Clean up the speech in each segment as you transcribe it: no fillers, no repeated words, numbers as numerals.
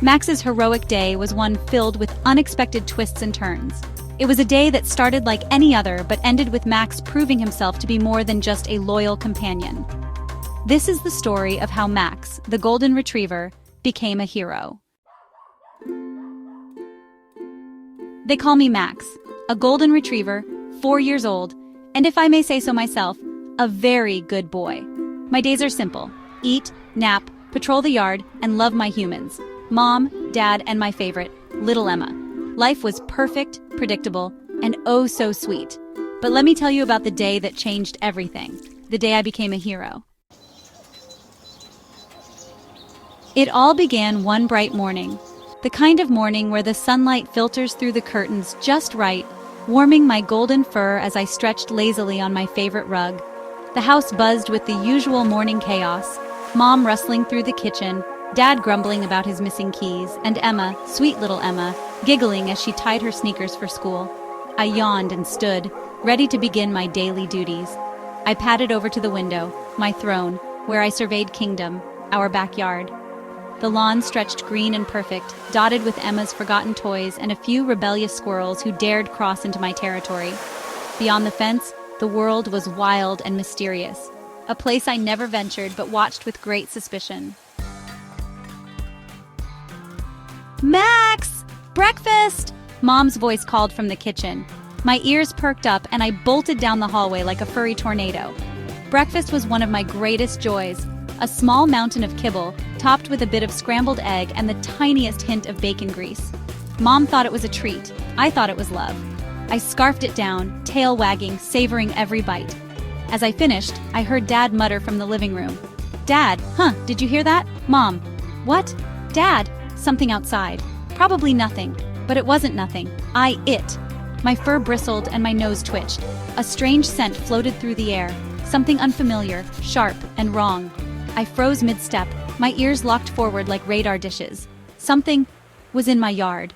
Max's heroic day was one filled with unexpected twists and turns. It was a day that started like any other but ended with Max proving himself to be more than just a loyal companion. This is the story of how Max, the golden retriever, became a hero. They call me Max, a golden retriever, 4 years old, and if I may say so myself, a very good boy. My days are simple: eat, nap, patrol the yard, and love my humans. Mom, Dad, and my favorite, little Emma. Life was perfect, predictable, and oh so sweet. But let me tell you about the day that changed everything. The day I became a hero. It all began one bright morning. The kind of morning where the sunlight filters through the curtains just right, warming my golden fur as I stretched lazily on my favorite rug. The house buzzed with the usual morning chaos. Mom rustling through the kitchen, Dad grumbling about his missing keys, and Emma, sweet little Emma, giggling as she tied her sneakers for school. I yawned and stood, ready to begin my daily duties. I padded over to the window, my throne, where I surveyed Kingdom, our backyard. The lawn stretched green and perfect, dotted with Emma's forgotten toys and a few rebellious squirrels who dared cross into my territory. Beyond the fence, the world was wild and mysterious, a place I never ventured but watched with great suspicion. Max! Breakfast! Mom's voice called from the kitchen. My ears perked up and I bolted down the hallway like a furry tornado. Breakfast was one of my greatest joys, a small mountain of kibble, topped with a bit of scrambled egg and the tiniest hint of bacon grease. Mom thought it was a treat. I thought it was love. I scarfed it down, tail wagging, savoring every bite. As I finished, I heard Dad mutter from the living room. Dad, did you hear that? Mom, what? Dad, something outside. Probably nothing, but it wasn't nothing. It. My fur bristled and my nose twitched. A strange scent floated through the air, something unfamiliar, sharp, and wrong. I froze mid-step, my ears locked forward like radar dishes. Something was in my yard.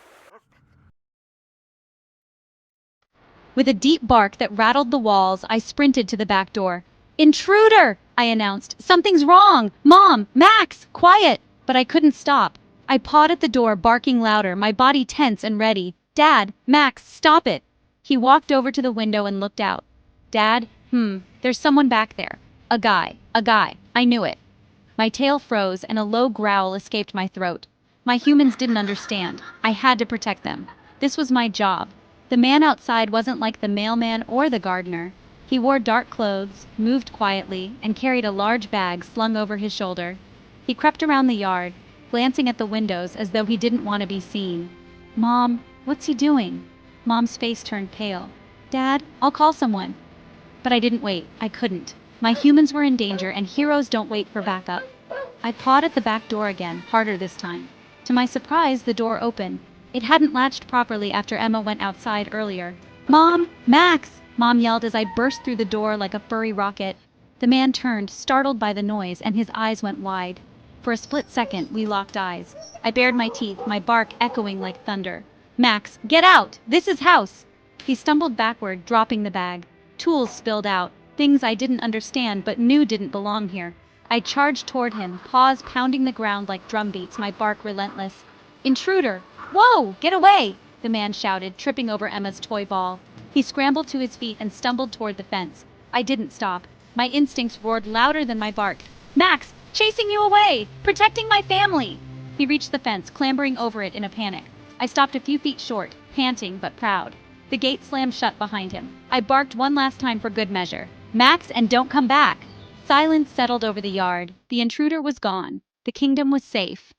With a deep bark that rattled the walls, I sprinted to the back door. "Intruder!" I announced. "Something's wrong! Mom! Max! Quiet!" But I couldn't stop. I pawed at the door, barking louder, my body tense and ready. "Dad! Max! Stop it!" He walked over to the window and looked out. "Dad, there's someone back there. A guy. I knew it." My tail froze and a low growl escaped my throat. My humans didn't understand. I had to protect them. This was my job. The man outside wasn't like the mailman or the gardener. He wore dark clothes, moved quietly, and carried a large bag slung over his shoulder. He crept around the yard, glancing at the windows as though he didn't want to be seen. "Mom, what's he doing?" Mom's face turned pale. "Dad, I'll call someone." But I didn't wait. I couldn't. My humans were in danger, and heroes don't wait for backup. I pawed at the back door again, harder this time. To my surprise, the door opened. It hadn't latched properly after Emma went outside earlier. "Mom! Max!" Mom yelled as I burst through the door like a furry rocket. The man turned, startled by the noise, and his eyes went wide. For a split second, we locked eyes. I bared my teeth, my bark echoing like thunder. "Max, get out! This is house!" He stumbled backward, dropping the bag. Tools spilled out, things I didn't understand but knew didn't belong here. I charged toward him, paws pounding the ground like drum beats, my bark relentless. "Intruder! Whoa! Get away!" the man shouted, tripping over Emma's toy ball. He scrambled to his feet and stumbled toward the fence. I didn't stop. My instincts roared louder than my bark. "Max! Chasing you away! Protecting my family!" He reached the fence, clambering over it in a panic. I stopped a few feet short, panting but proud. The gate slammed shut behind him. I barked one last time for good measure. "Max, and don't come back!" Silence settled over the yard. The intruder was gone. The kingdom was safe.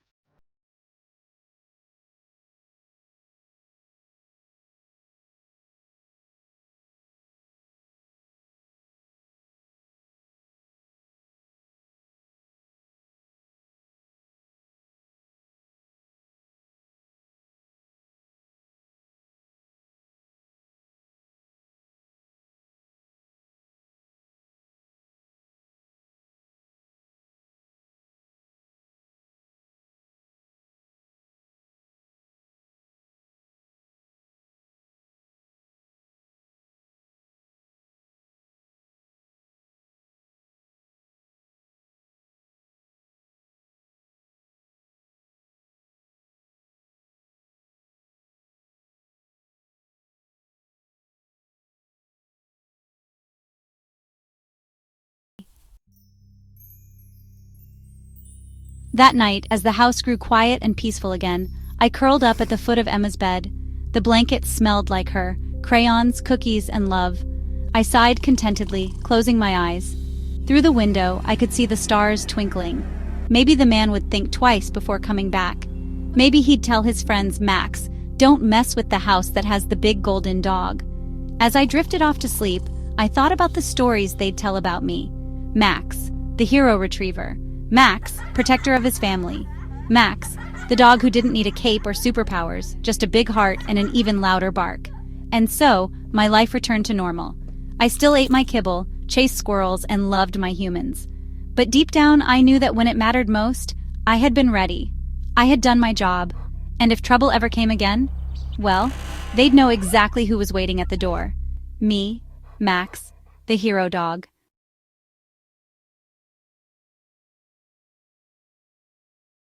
That night, as the house grew quiet and peaceful again, I curled up at the foot of Emma's bed. The blanket smelled like her, crayons, cookies, and love. I sighed contentedly, closing my eyes. Through the window, I could see the stars twinkling. Maybe the man would think twice before coming back. Maybe he'd tell his friends, Max, don't mess with the house that has the big golden dog. As I drifted off to sleep, I thought about the stories they'd tell about me. Max, the hero retriever. Max, protector of his family. Max, the dog who didn't need a cape or superpowers, just a big heart and an even louder bark. And so, my life returned to normal. I still ate my kibble, chased squirrels, and loved my humans. But deep down, I knew that when it mattered most, I had been ready. I had done my job. And if trouble ever came again, well, they'd know exactly who was waiting at the door. Me, Max, the hero dog.